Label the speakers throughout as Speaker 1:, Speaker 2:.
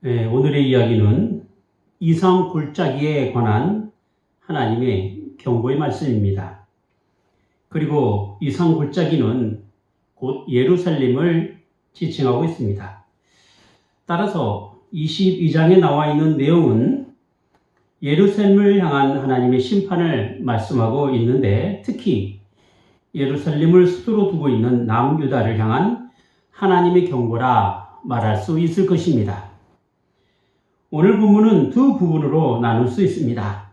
Speaker 1: 오늘의 이야기는 이상 골짜기에 관한 하나님의 경고의 말씀입니다. 그리고 이상 골짜기는 곧 예루살렘을 지칭하고 있습니다. 따라서 22장에 나와 있는 내용은 예루살렘을 향한 하나님의 심판을 말씀하고 있는데, 특히 예루살렘을 수도로 두고 있는 남유다를 향한 하나님의 경고라 말할 수 있을 것입니다. 오늘 본문은 두 부분으로 나눌 수 있습니다.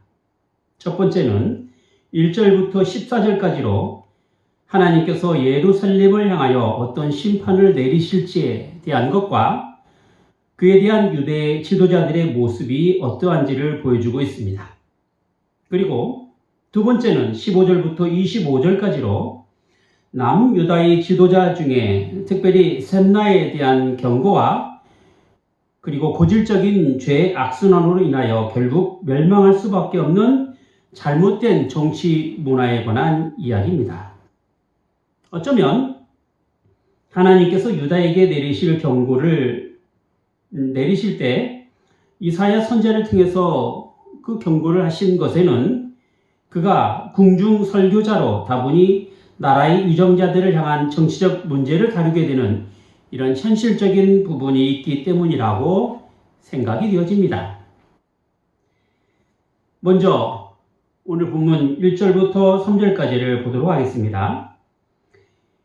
Speaker 1: 첫 번째는 1절부터 14절까지로 하나님께서 예루살렘을 향하여 어떤 심판을 내리실지에 대한 것과 그에 대한 유대 지도자들의 모습이 어떠한지를 보여주고 있습니다. 그리고 두 번째는 15절부터 25절까지로 남유다의 지도자 중에 특별히 셈나에 대한 경고와 그리고 고질적인 죄의 악순환으로 인하여 결국 멸망할 수밖에 없는 잘못된 정치 문화에 관한 이야기입니다. 어쩌면 하나님께서 유다에게 내리실 경고를 내리실 때 이사야 선지자를 통해서 그 경고를 하신 것에는 그가 궁중 설교자로 다분히 나라의 위정자들을 향한 정치적 문제를 다루게 되는 이런 현실적인 부분이 있기 때문이라고 생각이 되어집니다. 먼저 오늘 본문 1절부터 3절까지를 보도록 하겠습니다.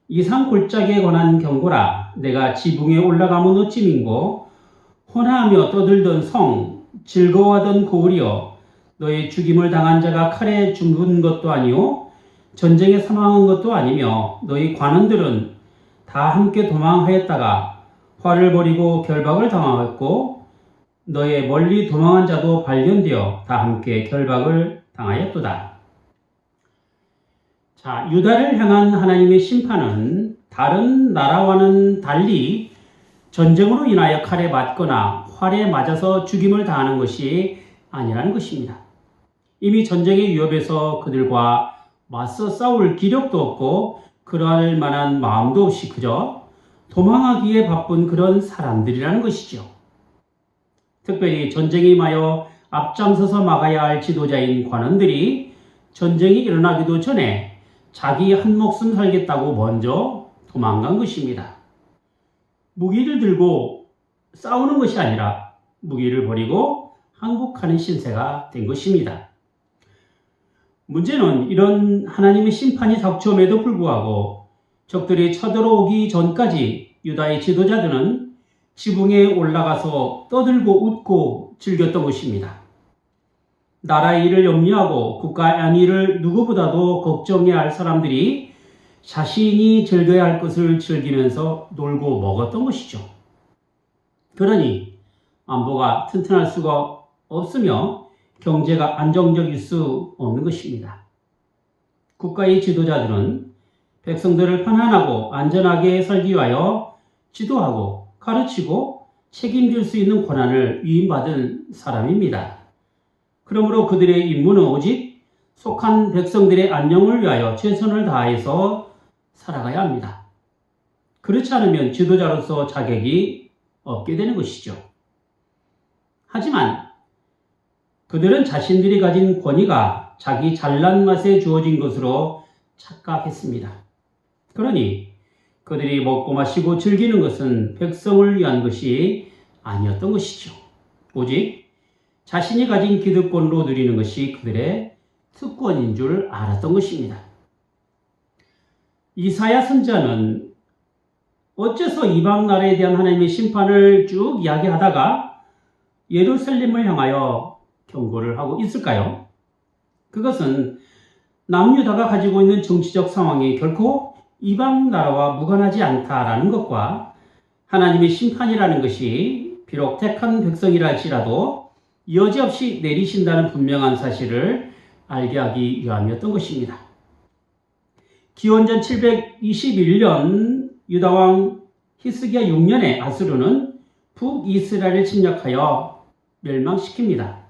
Speaker 1: 이상 골짜기에 관한 경고라. 내가 지붕에 올라가면 어찌 민고 혼하하며 떠들던 성 즐거워하던 고을이여, 너의 죽임을 당한 자가 칼에 죽은 것도 아니요 전쟁에 사망한 것도 아니며 너희 관원들은 다 함께 도망하였다가 화를 벌이고 결박을 당하였고 너의 멀리 도망한 자도 발견되어 다 함께 결박을 당하였도다. 자, 유다를 향한 하나님의 심판은 다른 나라와는 달리 전쟁으로 인하여 칼에 맞거나 활에 맞아서 죽임을 당하는 것이 아니라는 것입니다. 이미 전쟁의 위협에서 그들과 맞서 싸울 기력도 없고 그러할 만한 마음도 없이 그저 도망하기에 바쁜 그런 사람들이라는 것이죠. 특별히 전쟁에 임하여 앞장서서 막아야 할 지도자인 관원들이 전쟁이 일어나기도 전에 자기 한 목숨 살겠다고 먼저 도망간 것입니다. 무기를 들고 싸우는 것이 아니라 무기를 버리고 항복하는 신세가 된 것입니다. 문제는 이런 하나님의 심판이 닥쳐옴에도 불구하고 적들이 쳐들어오기 전까지 유다의 지도자들은 지붕에 올라가서 떠들고 웃고 즐겼던 것입니다. 나라의 일을 염려하고 국가의 안위를 누구보다도 걱정해야 할 사람들이 자신이 즐겨야 할 것을 즐기면서 놀고 먹었던 것이죠. 그러니 안보가 튼튼할 수가 없으며 경제가 안정적일 수 없는 것입니다. 국가의 지도자들은 백성들을 편안하고 안전하게 살기 위하여 지도하고 가르치고 책임질 수 있는 권한을 위임받은 사람입니다. 그러므로 그들의 임무는 오직 속한 백성들의 안녕을 위하여 최선을 다해서 살아가야 합니다. 그렇지 않으면 지도자로서 자격이 없게 되는 것이죠. 하지만 그들은 자신들이 가진 권위가 자기 잘난 맛에 주어진 것으로 착각했습니다. 그러니 그들이 먹고 마시고 즐기는 것은 백성을 위한 것이 아니었던 것이죠. 오직 자신이 가진 기득권으로 누리는 것이 그들의 특권인 줄 알았던 것입니다. 이사야 선지자는 어째서 이방 나라에 대한 하나님의 심판을 쭉 이야기하다가 예루살렘을 향하여 경고를 하고 있을까요? 그것은 남유다가 가지고 있는 정치적 상황이 결코 이방 나라와 무관하지 않다라는 것과 하나님의 심판이라는 것이 비록 택한 백성이라 할지라도 여지없이 내리신다는 분명한 사실을 알게 하기 위함이었던 것입니다. 기원전 721년 유다왕 히스기야 6년에 아수르는 북이스라엘을 침략하여 멸망시킵니다.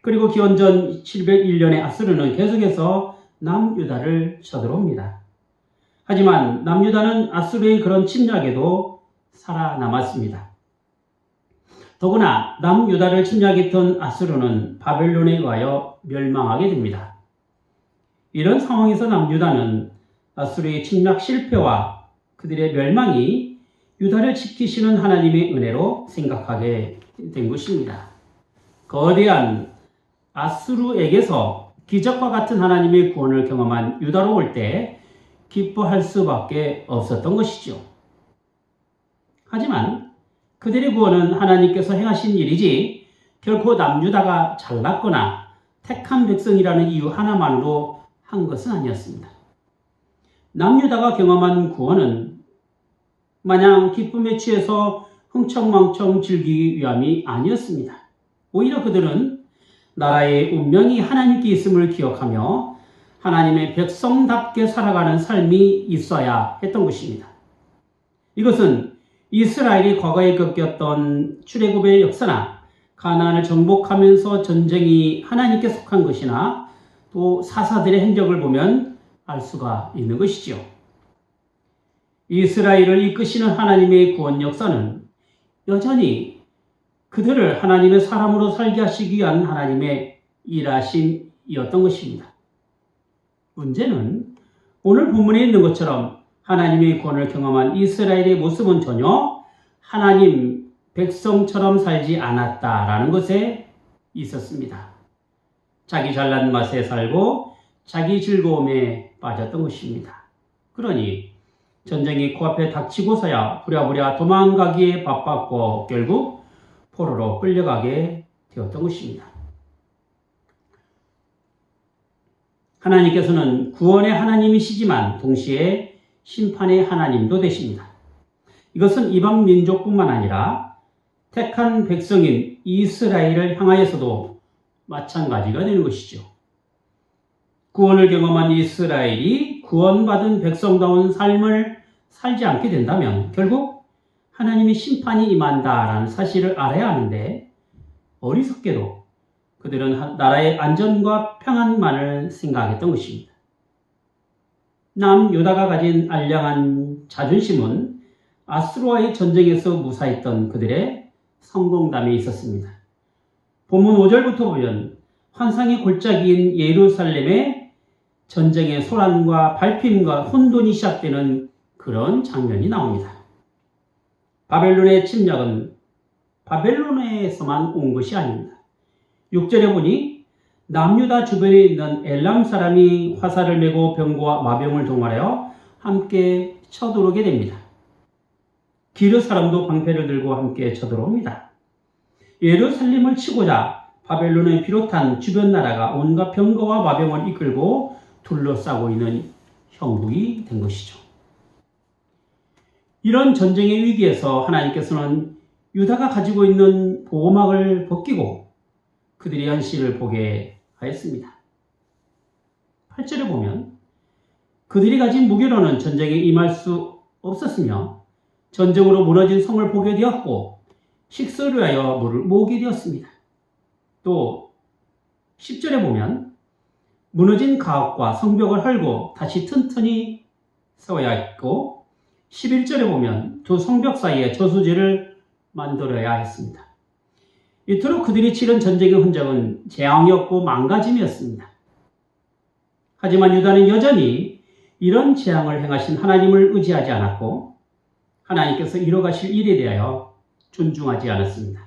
Speaker 1: 그리고 기원전 701년에 아수르는 계속해서 남유다를 쳐들어옵니다. 하지만 남유다는 아수르의 그런 침략에도 살아남았습니다. 더구나 남유다를 침략했던 아수르는 바벨론에 의하여 멸망하게 됩니다. 이런 상황에서 남유다는 아수르의 침략 실패와 그들의 멸망이 유다를 지키시는 하나님의 은혜로 생각하게 된 것입니다. 거대한 아수르에게서 기적과 같은 하나님의 구원을 경험한 유다로 올 때 기뻐할 수밖에 없었던 것이죠. 하지만 그들의 구원은 하나님께서 행하신 일이지 결코 남유다가 잘났거나 택한 백성이라는 이유 하나만으로 한 것은 아니었습니다. 남유다가 경험한 구원은 마냥 기쁨에 취해서 흥청망청 즐기기 위함이 아니었습니다. 오히려 그들은 나라의 운명이 하나님께 있음을 기억하며 하나님의 백성답게 살아가는 삶이 있어야 했던 것입니다. 이것은 이스라엘이 과거에 겪었던 출애굽의 역사나 가나안을 정복하면서 전쟁이 하나님께 속한 것이나 또 사사들의 행적을 보면 알 수가 있는 것이죠. 이스라엘을 이끄시는 하나님의 구원 역사는 여전히 그들을 하나님의 사람으로 살게 하시기 위한 하나님의 일하심이었던 것입니다. 문제는 오늘 본문에 있는 것처럼 하나님의 구원을 경험한 이스라엘의 모습은 전혀 하나님 백성처럼 살지 않았다라는 것에 있었습니다. 자기 잘난 맛에 살고 자기 즐거움에 빠졌던 것입니다. 그러니 전쟁이 코앞에 닥치고서야 부랴부랴 도망가기에 바빴고 결국 포로로 끌려가게 되었던 것입니다. 하나님께서는 구원의 하나님이시지만 동시에 심판의 하나님도 되십니다. 이것은 이방 민족뿐만 아니라 택한 백성인 이스라엘을 향하여서도 마찬가지가 되는 것이죠. 구원을 경험한 이스라엘이 구원받은 백성다운 삶을 살지 않게 된다면 결국 하나님의 심판이 임한다라는 사실을 알아야 하는데 어리석게도 그들은 나라의 안전과 평안만을 생각했던 것입니다. 남유다가 가진 알량한 자존심은 아수르와의 전쟁에서 무사했던 그들의 성공담에 있었습니다. 본문 5절부터 보면 환상의 골짜기인 예루살렘의 전쟁의 소란과 발핌과 혼돈이 시작되는 그런 장면이 나옵니다. 바벨론의 침략은 바벨론에서만 온 것이 아닙니다. 6절에 보니 남유다 주변에 있는 엘람 사람이 화살을 메고 병거와 마병을 동원하여 함께 쳐들어오게 됩니다. 기르 사람도 방패를 들고 함께 쳐들어옵니다. 예루살렘을 치고자 바벨론을 비롯한 주변 나라가 온갖 병거와 마병을 이끌고 둘러싸고 있는 형국이 된 것이죠. 이런 전쟁의 위기에서 하나님께서는 유다가 가지고 있는 보호막을 벗기고 그들의 현실을 보게 하였습니다. 8절에 보면 그들이 가진 무기로는 전쟁에 임할 수 없었으며 전쟁으로 무너진 성을 보게 되었고 식수를 위하여 물을 모으게 되었습니다. 또 10절에 보면 무너진 가옥과 성벽을 헐고 다시 튼튼히 세워야 했고 11절에 보면 두 성벽 사이에 저수지를 만들어야 했습니다. 이토록 그들이 치른 전쟁의 흔적은 재앙이었고 망가짐이었습니다. 하지만 유다는 여전히 이런 재앙을 행하신 하나님을 의지하지 않았고 하나님께서 이뤄가실 일에 대하여 존중하지 않았습니다.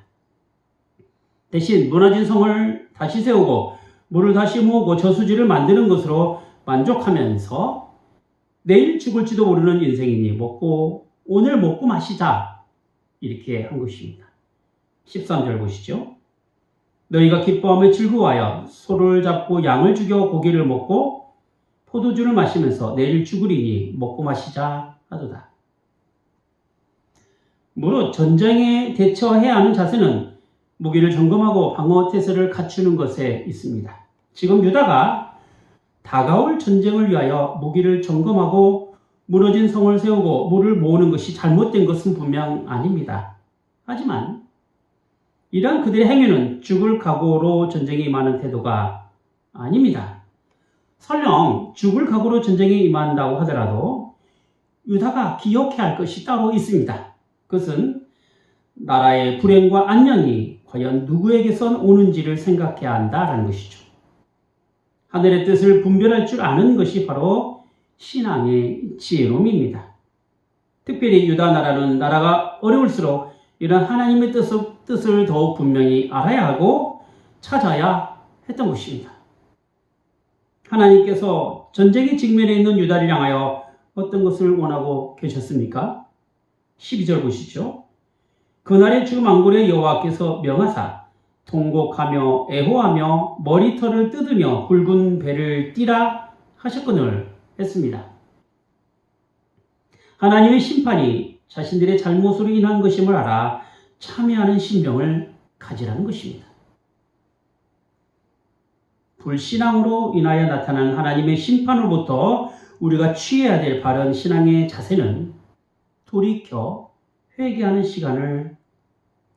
Speaker 1: 대신 무너진 성을 다시 세우고 물을 다시 모으고 저수지를 만드는 것으로 만족하면서 내일 죽을지도 모르는 인생이니 오늘 먹고 마시자 이렇게 한 것입니다. 13절 보시죠. 너희가 기뻐하며 즐거워하여 소를 잡고 양을 죽여 고기를 먹고 포도주를 마시면서 내일 죽으리니 먹고 마시자 하도다. 무릇 전쟁에 대처해야 하는 자세는 무기를 점검하고 방어 태세를 갖추는 것에 있습니다. 지금 유다가 다가올 전쟁을 위하여 무기를 점검하고 무너진 성을 세우고 물을 모으는 것이 잘못된 것은 분명 아닙니다. 하지만 이러한 그들의 행위는 죽을 각오로 전쟁에 임하는 태도가 아닙니다. 설령 죽을 각오로 전쟁에 임한다고 하더라도 유다가 기억해야 할 것이 따로 있습니다. 그것은 나라의 불행과 안녕이 과연 누구에게선 오는지를 생각해야 한다라는 것이죠. 하늘의 뜻을 분별할 줄 아는 것이 바로 신앙의 지혜로움입니다. 특별히 유다 나라는 나라가 어려울수록 이런 하나님의 뜻을 더욱 분명히 알아야 하고 찾아야 했던 것입니다. 하나님께서 전쟁의 직면에 있는 유다를 향하여 어떤 것을 원하고 계셨습니까? 12절 보시죠. 그날의 주 만군의 여호와께서 명하사 통곡하며 애호하며 머리털을 뜯으며 굵은 배를 띠라 하셨거늘 했습니다. 하나님의 심판이 자신들의 잘못으로 인한 것임을 알아 참회하는 심령을 가지라는 것입니다. 불신앙으로 인하여 나타난 하나님의 심판으로부터 우리가 취해야 될 바른 신앙의 자세는 돌이켜 회개하는 시간을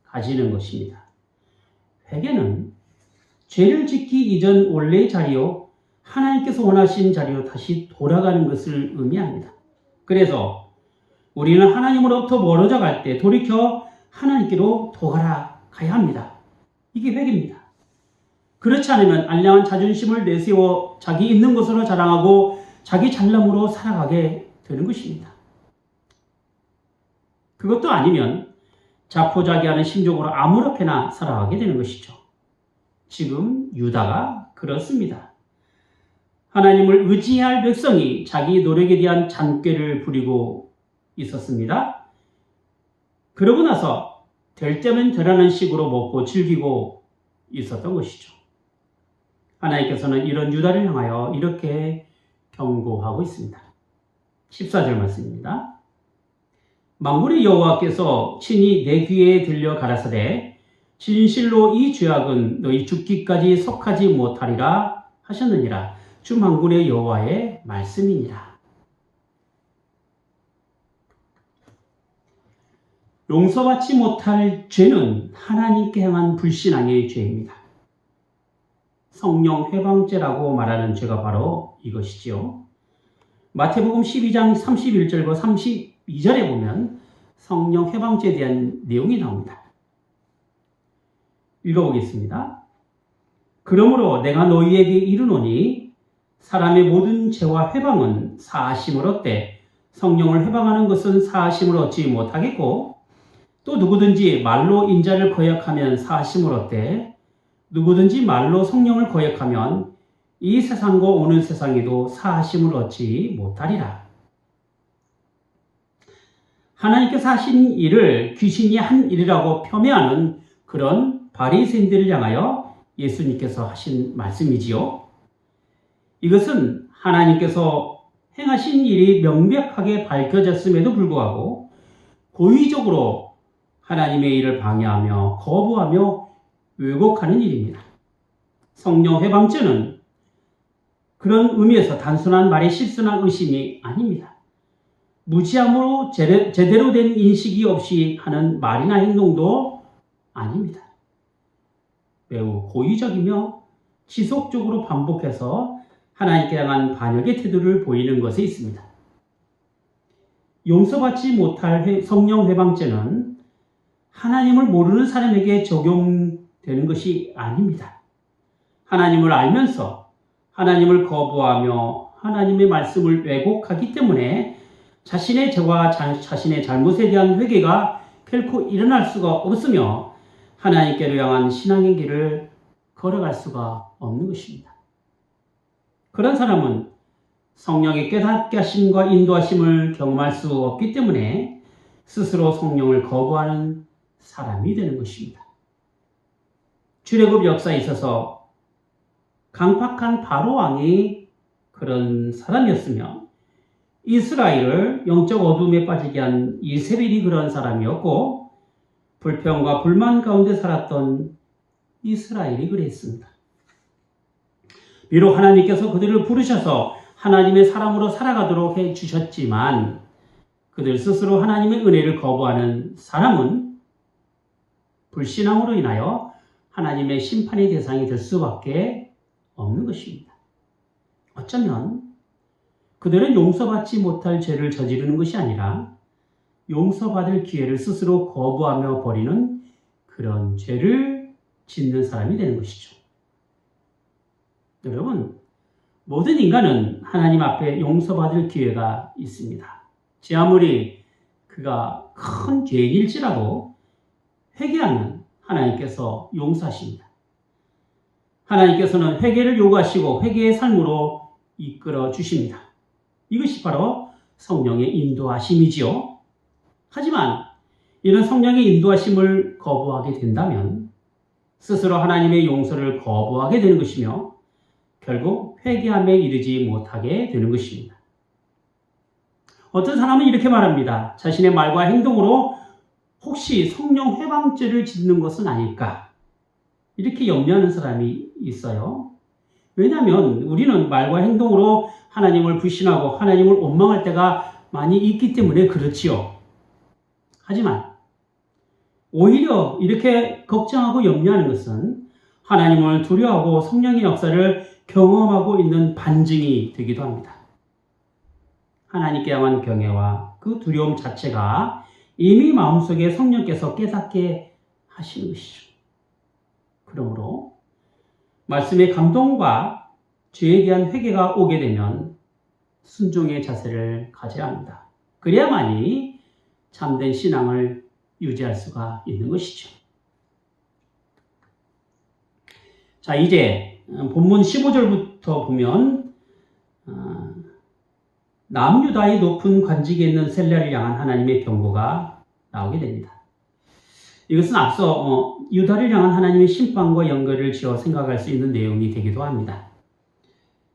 Speaker 1: 가지는 것입니다. 회개는 죄를 짓기 이전 원래의 자리요, 하나님께서 원하신 자리로 다시 돌아가는 것을 의미합니다. 그래서 우리는 하나님으로부터 멀어져 갈 때 돌이켜 하나님께로 돌아가야 합니다. 이게 회개입니다. 그렇지 않으면 알량한 자존심을 내세워 자기 있는 것으로 자랑하고 자기 잘남으로 살아가게 되는 것입니다. 그것도 아니면 자포자기하는 심정으로 아무렇게나 살아가게 되는 것이죠. 지금 유다가 그렇습니다. 하나님을 의지할 백성이 자기 노력에 대한 잔꾀를 부리고 있었습니다. 그러고 나서 될 때면 되라는 식으로 먹고 즐기고 있었던 것이죠. 하나님께서는 이런 유다를 향하여 이렇게 경고하고 있습니다. 14절 말씀입니다. 만군의 여호와께서 친히 내 귀에 들려 가라사대 진실로 이 죄악은 너희 죽기까지 속하지 못하리라 하셨느니라. 주 만군의 여호와의 말씀이니라. 용서받지 못할 죄는 하나님께 향한 불신앙의 죄입니다. 성령 회방죄라고 말하는 죄가 바로 이것이지요. 마태복음 12장 31절과 32절에 보면 성령 회방죄에 대한 내용이 나옵니다. 읽어보겠습니다. 그러므로 내가 너희에게 이르노니 사람의 모든 죄와 회방은 사하심을 얻되 성령을 회방하는 것은 사하심을 얻지 못하겠고 또 누구든지 말로 인자를 거역하면 사하심을 얻되 누구든지 말로 성령을 거역하면 이 세상과 오는 세상에도 사하심을 얻지 못하리라. 하나님께서 하신 일을 귀신이 한 일이라고 폄훼하는 그런 바리새인들을 향하여 예수님께서 하신 말씀이지요. 이것은 하나님께서 행하신 일이 명백하게 밝혀졌음에도 불구하고 고의적으로 하나님의 일을 방해하며 거부하며 왜곡하는 일입니다. 성령 회방죄는 그런 의미에서 단순한 말의 실수나 의심이 아닙니다. 무지함으로 제대로 된 인식이 없이 하는 말이나 행동도 아닙니다. 매우 고의적이며 지속적으로 반복해서 하나님께 향한 반역의 태도를 보이는 것에 있습니다. 용서받지 못할 성령 회방죄는 하나님을 모르는 사람에게 적용되는 것이 아닙니다. 하나님을 알면서 하나님을 거부하며 하나님의 말씀을 왜곡하기 때문에 자신의 죄와 자신의 잘못에 대한 회개가 결코 일어날 수가 없으며 하나님께로 향한 신앙의 길을 걸어갈 수가 없는 것입니다. 그런 사람은 성령의 깨닫게 하심과 인도하심을 경험할 수 없기 때문에 스스로 성령을 거부하는 사람이 되는 것입니다. 출애굽 역사에 있어서 강팍한 바로 왕이 그런 사람이었으며 이스라엘을 영적 어둠에 빠지게 한 이세벨이 그런 사람이었고 불평과 불만 가운데 살았던 이스라엘이 그랬습니다. 비록 하나님께서 그들을 부르셔서 하나님의 사람으로 살아가도록 해주셨지만 그들 스스로 하나님의 은혜를 거부하는 사람은 불신앙으로 인하여 하나님의 심판의 대상이 될 수밖에 없는 것입니다. 어쩌면 그들은 용서받지 못할 죄를 저지르는 것이 아니라 용서받을 기회를 스스로 거부하며 버리는 그런 죄를 짓는 사람이 되는 것이죠. 여러분, 모든 인간은 하나님 앞에 용서받을 기회가 있습니다. 제 아무리 그가 큰 죄인일지라도 회개하면 하나님께서 용서하십니다. 하나님께서는 회개를 요구하시고 회개의 삶으로 이끌어 주십니다. 이것이 바로 성령의 인도하심이지요. 하지만 이런 성령의 인도하심을 거부하게 된다면 스스로 하나님의 용서를 거부하게 되는 것이며 결국 회개함에 이르지 못하게 되는 것입니다. 어떤 사람은 이렇게 말합니다. 자신의 말과 행동으로 혹시 성령 회방죄를 짓는 것은 아닐까? 이렇게 염려하는 사람이 있어요. 왜냐하면 우리는 말과 행동으로 하나님을 불신하고 하나님을 원망할 때가 많이 있기 때문에 그렇지요. 하지만 오히려 이렇게 걱정하고 염려하는 것은 하나님을 두려워하고 성령의 역사를 경험하고 있는 반증이 되기도 합니다. 하나님께 향한 경외와 그 두려움 자체가 이미 마음속에 성령께서 깨닫게 하시는 것이죠. 그러므로 말씀의 감동과 죄에 대한 회개가 오게 되면 순종의 자세를 가져야 합니다. 그래야만이 참된 신앙을 유지할 수가 있는 것이죠. 자, 이제 본문 15절부터 보면 남유다의 높은 관직에 있는 셀라를 향한 하나님의 경고가 나오게 됩니다. 이것은 앞서 유다를 향한 하나님의 심판과 연결을 지어 생각할 수 있는 내용이 되기도 합니다.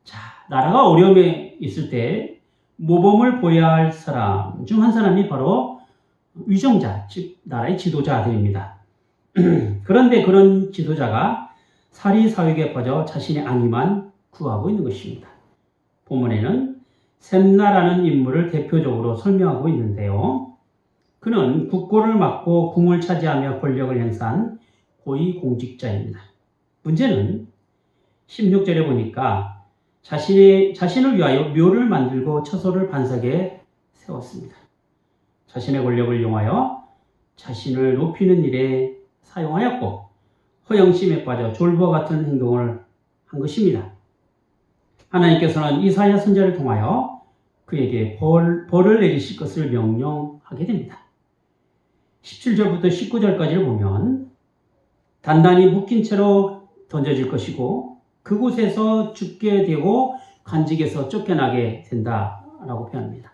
Speaker 1: 자, 나라가 어려움에 있을 때 모범을 보여야 할 사람 중 한 사람이 바로 위정자, 즉 나라의 지도자들입니다. 그런데 그런 지도자가 사리사욕에 빠져 자신의 안위만 구하고 있는 것입니다. 본문에는 셈나라는 인물을 대표적으로 설명하고 있는데요. 그는 국고를 맡고 궁을 차지하며 권력을 행사한 고위공직자입니다. 문제는 16절에 보니까 자신을 위하여 묘를 만들고 처소를 반석에 세웠습니다. 자신의 권력을 이용하여 자신을 높이는 일에 사용하였고 허영심에 빠져 졸부와 같은 행동을 한 것입니다. 하나님께서는 이사야 선지자를 통하여 그에게 벌을 내리실 것을 명령하게 됩니다. 17절부터 19절까지를 보면 단단히 묶인 채로 던져질 것이고 그곳에서 죽게 되고 관직에서 쫓겨나게 된다라고 표현합니다.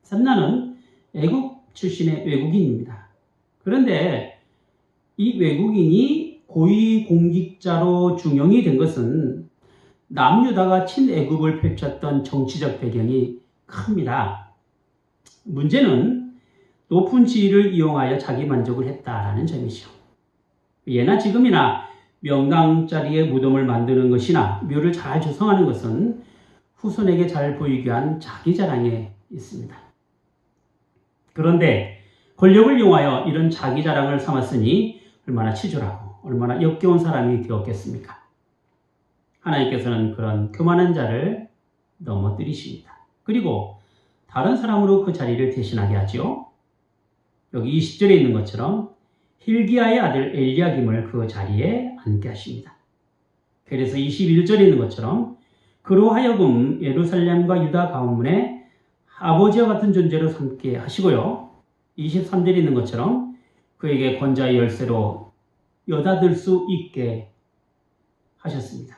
Speaker 1: 셈나는 애국 출신의 외국인입니다. 그런데 이 외국인이 고위공직자로 중용이 된 것은 남유다가 친애국을 펼쳤던 정치적 배경이 큽니다. 문제는 높은 지위를 이용하여 자기 만족을 했다라는 점이죠. 예나 지금이나 명당 자리에 무덤을 만드는 것이나 묘를 잘 조성하는 것은 후손에게 잘 보이기 위한 자기 자랑에 있습니다. 그런데 권력을 이용하여 이런 자기 자랑을 삼았으니 얼마나 치졸하고 얼마나 역겨운 사람이 되었겠습니까? 하나님께서는 그런 교만한 자를 넘어뜨리십니다. 그리고 다른 사람으로 그 자리를 대신하게 하죠. 여기 20절에 있는 것처럼 힐기야의 아들 엘리야김을 그 자리에 앉게 하십니다. 그래서 21절에 있는 것처럼 그로 하여금 예루살렘과 유다 가문의 아버지와 같은 존재로 삼게 하시고요. 23절에 있는 것처럼 그에게 권자의 열쇠로 여닫을 수 있게 하셨습니다.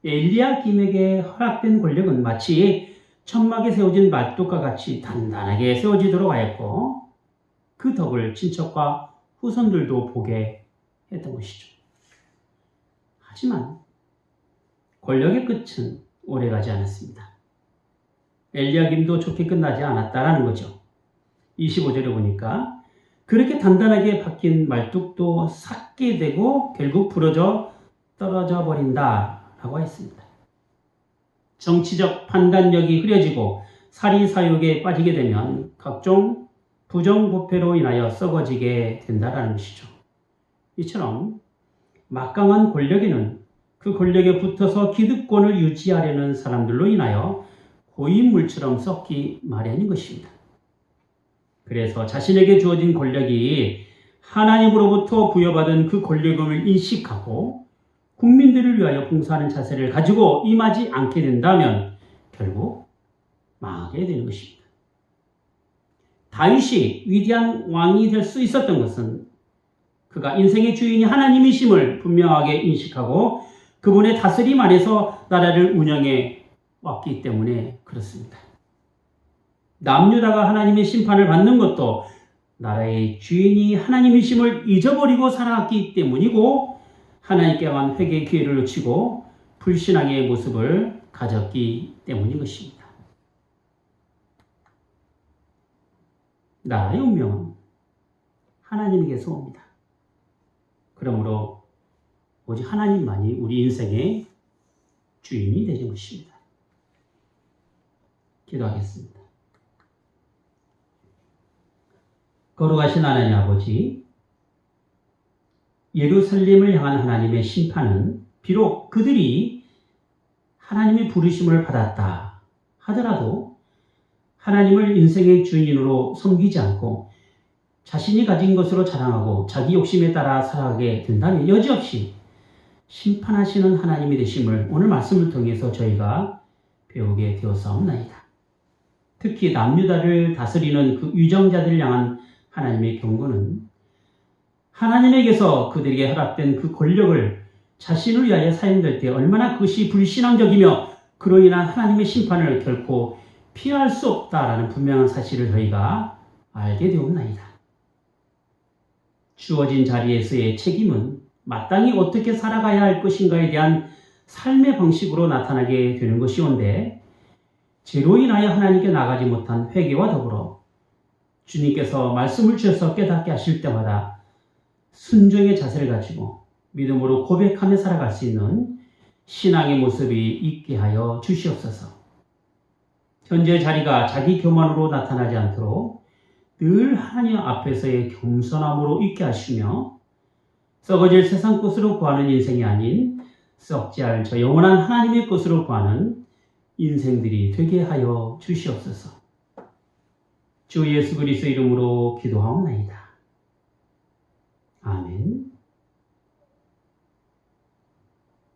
Speaker 1: 엘리야김에게 허락된 권력은 마치 천막에 세워진 말뚝과 같이 단단하게 세워지도록 하였고 그 덕을 친척과 후손들도 보게 했던 것이죠. 하지만 권력의 끝은 오래가지 않았습니다. 엘리야김도 좋게 끝나지 않았다라는 거죠. 25절에 보니까 그렇게 단단하게 박힌 말뚝도 삭게 되고 결국 부러져 떨어져 버린다라고 했습니다. 정치적 판단력이 흐려지고 사리사욕에 빠지게 되면 각종 부정부패로 인하여 썩어지게 된다라는 것이죠. 이처럼 막강한 권력에는 그 권력에 붙어서 기득권을 유지하려는 사람들로 인하여 고인물처럼 썩기 마련인 것입니다. 그래서 자신에게 주어진 권력이 하나님으로부터 부여받은 그 권력임을 인식하고 국민들을 위하여 봉사하는 자세를 가지고 임하지 않게 된다면 결국 망하게 되는 것입니다. 다윗이 위대한 왕이 될 수 있었던 것은 그가 인생의 주인이 하나님이심을 분명하게 인식하고 그분의 다스림 안에서 나라를 운영해 왔기 때문에 그렇습니다. 남유다가 하나님의 심판을 받는 것도 나라의 주인이 하나님이심을 잊어버리고 살아왔기 때문이고 하나님께 대한 회개의 기회를 놓치고 불신앙의 모습을 가졌기 때문인 것입니다. 나라의 운명은 하나님에게서 옵니다. 그러므로 오직 하나님만이 우리 인생의 주인이 되는 것입니다. 기도하겠습니다. 거룩하신 하나님 아버지, 예루살렘을 향한 하나님의 심판은 비록 그들이 하나님의 부르심을 받았다 하더라도 하나님을 인생의 주인으로 섬기지 않고 자신이 가진 것으로 자랑하고 자기 욕심에 따라 살아가게 된다면 여지없이 심판하시는 하나님이 되심을 오늘 말씀을 통해서 저희가 배우게 되었사옵나이다. 특히 남유다를 다스리는 그 위정자들을 향한 하나님의 경고는 하나님에게서 그들에게 허락된 그 권력을 자신을 위하여 사용될 때 얼마나 그것이 불신앙적이며 그로 인한 하나님의 심판을 결코 피할 수 없다라는 분명한 사실을 저희가 알게 되었나이다. 주어진 자리에서의 책임은 마땅히 어떻게 살아가야 할 것인가에 대한 삶의 방식으로 나타나게 되는 것이온데 죄로 인하여 하나님께 나가지 못한 회개와 더불어 주님께서 말씀을 주셔서 깨닫게 하실 때마다 순종의 자세를 가지고 믿음으로 고백하며 살아갈 수 있는 신앙의 모습이 있게 하여 주시옵소서. 현재 자리가 자기 교만으로 나타나지 않도록 늘 하나님 앞에서의 겸손함으로 있게 하시며 썩어질 세상 것으로 구하는 인생이 아닌 썩지 않을 저 영원한 하나님의 것으로 구하는 인생들이 되게 하여 주시옵소서. 주 예수 그리스도 이름으로 기도하옵나이다. 아멘.